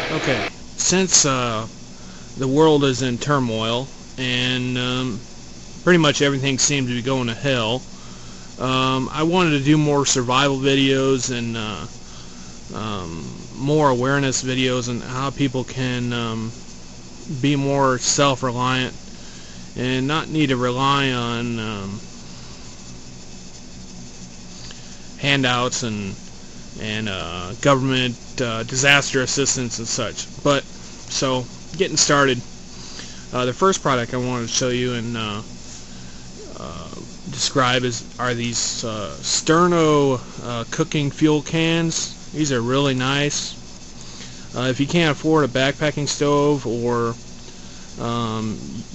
Okay, since the world is in turmoil and pretty much everything seems to be going to hell, I wanted to do more survival videos and more awareness videos on how people can be more self-reliant and not need to rely on handouts and government disaster assistance and such. But so getting started, the first product I wanted to show you and describe are these Sterno cooking fuel cans. These are really nice. If you can't afford a backpacking stove, or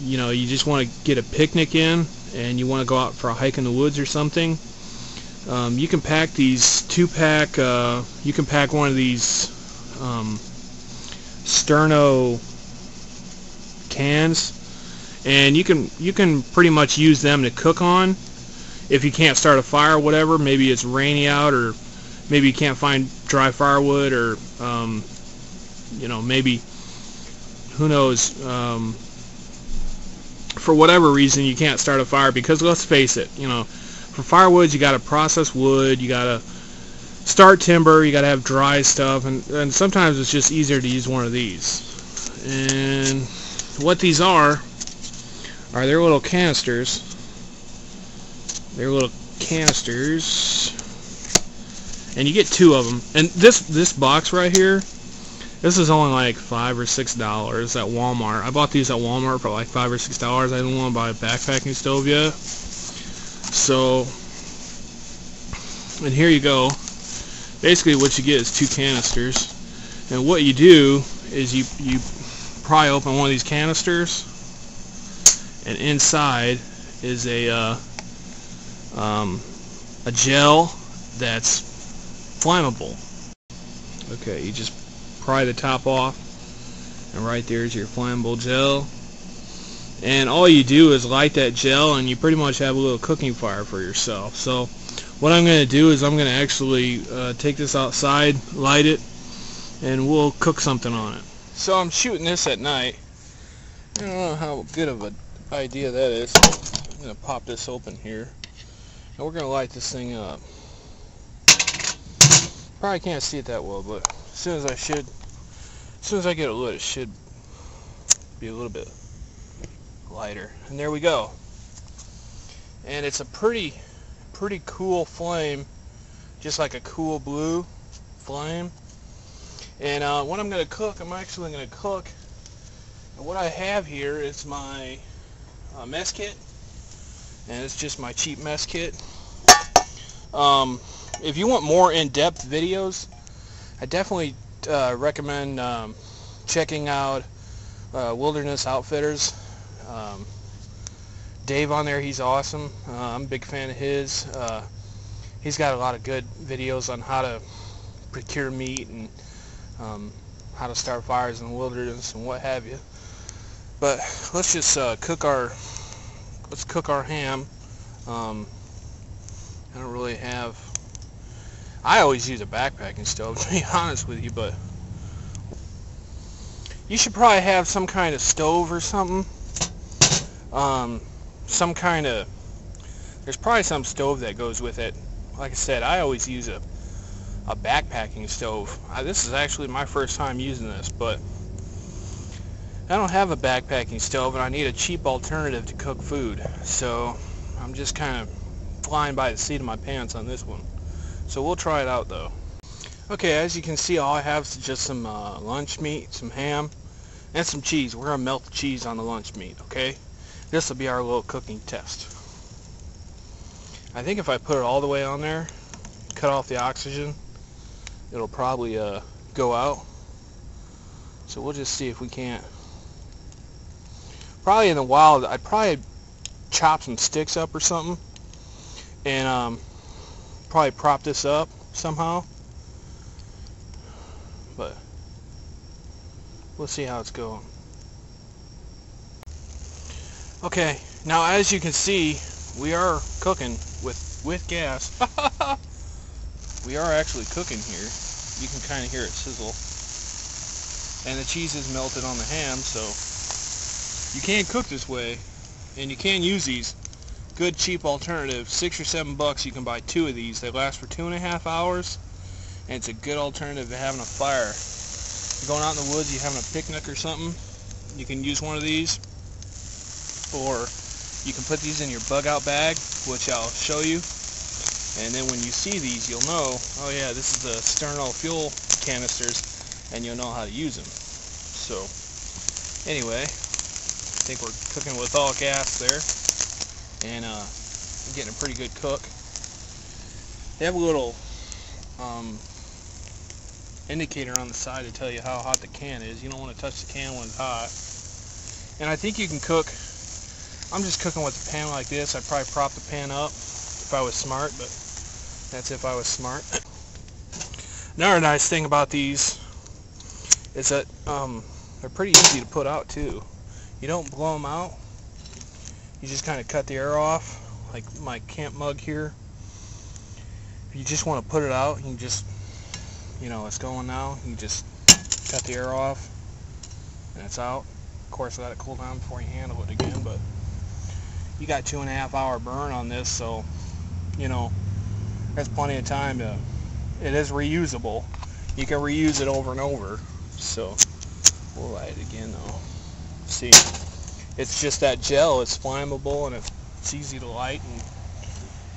you know, you just want to get a picnic in and you want to go out for a hike in the woods or something, you can pack these two-pack. You can pack one of these Sterno cans, and you can pretty much use them to cook on if you can't start a fire or whatever. Maybe it's rainy out, or maybe you can't find dry firewood, or you know, maybe, who knows, for whatever reason you can't start a fire. Because let's face it, you know, for firewood you got to process wood, you got to start timber, you got to have dry stuff, and sometimes it's just easier to use one of these. And what these are their little canisters. They're little canisters, and you get two of them. And this box right here, this is only like $5 or $6 at Walmart. I bought these at Walmart for like $5 or $6. I didn't want to buy a backpacking stove yet. So, and here you go. Basically what you get is two canisters. And what you do is you pry open one of these canisters, and inside is a gel that's flammable. Okay, you just pry the top off, and right there's your flammable gel. And all you do is light that gel, and you pretty much have a little cooking fire for yourself. So what I'm going to do is I'm going to actually take this outside, light it, and we'll cook something on it. So I'm shooting this at night. I don't know how good of an idea that is. I'm going to pop this open here, and we're going to light this thing up. Probably can't see it that well, but as soon as I get it lit, it should be a little bit lighter. And there we go. And it's a pretty cool flame, just like a cool blue flame. And what I'm going to cook, I'm actually going to cook, and what I have here is my mess kit, and it's just my cheap mess kit. If you want more in-depth videos, I definitely recommend checking out Wilderness Outfitters. Dave on there, he's awesome. I'm a big fan of his. He's got a lot of good videos on how to procure meat and how to start fires in the wilderness and what have you. But let's just cook our ham. I don't really have. I always use a backpacking stove, to be honest with you, but you should probably have some kind of stove or something. Some kind of, there's probably some stove that goes with it. Like I said, I always use a backpacking stove. This is actually my first time using this, but I don't have a backpacking stove, and I need a cheap alternative to cook food. So I'm just kind of flying by the seat of my pants on this one. So we'll try it out though. Okay, as you can see, all I have is just some lunch meat, some ham, and some cheese. We're going to melt the cheese on the lunch meat, okay? This will be our little cooking test. I think if I put it all the way on there, cut off the oxygen, it'll probably go out. So we'll just see if we can't. Probably in the wild, I'd probably chop some sticks up or something, and probably prop this up somehow. But we'll see how it's going. Okay, now as you can see, we are cooking with gas. We are actually cooking here. You can kind of hear it sizzle. and the cheese is melted on the ham. So you can cook this way, and you can use these. Good cheap alternative, $6 or $7. You can buy 2 of these. They last for 2.5 hours, and it's a good alternative to having a fire. You're going out in the woods, you're having a picnic or something, you can use one of these, or you can put these in your bug out bag, which I'll show you, and then when you see these you'll know, oh yeah, this is the Sterno fuel canisters, and you'll know how to use them. So anyway, I think we're cooking with all gas there, and getting a pretty good cook. They have a little indicator on the side to tell you how hot the can is. You don't want to touch the can when it's hot. And I think you can cook, I'm just cooking with a pan like this. I'd probably prop the pan up if I was smart, but that's if I was smart. Another nice thing about these is that they're pretty easy to put out too. You don't blow them out. You just kind of cut the air off, like my camp mug here. If you just want to put it out, you can just, you know, it's going now. You can just cut the air off, and it's out. Of course, let it cool down before you handle it again. But you got 2.5 hour burn on this, so you know there's plenty of time to. It is reusable. You can reuse it over and over. So we'll light it again though. See, it's just that gel. It's flammable and it's easy to light, and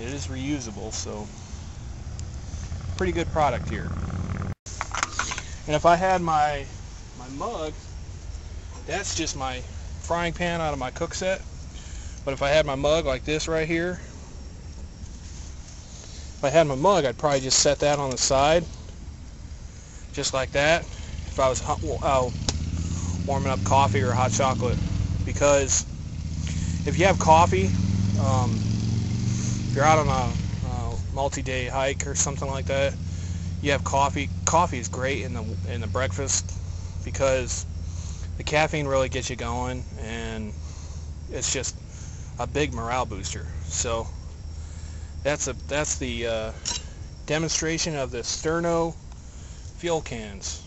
it is reusable. So pretty good product here. And if I had my mug, that's just my frying pan out of my cook set. But if I had my mug like this right here, if I had my mug, I'd probably just set that on the side, just like that. If I was warming up coffee or hot chocolate, because if you have coffee, if you're out on a multi-day hike or something like that, you have coffee. Coffee is great in the breakfast because the caffeine really gets you going, and it's just a big morale booster. So that's the demonstration of the Sterno fuel cans.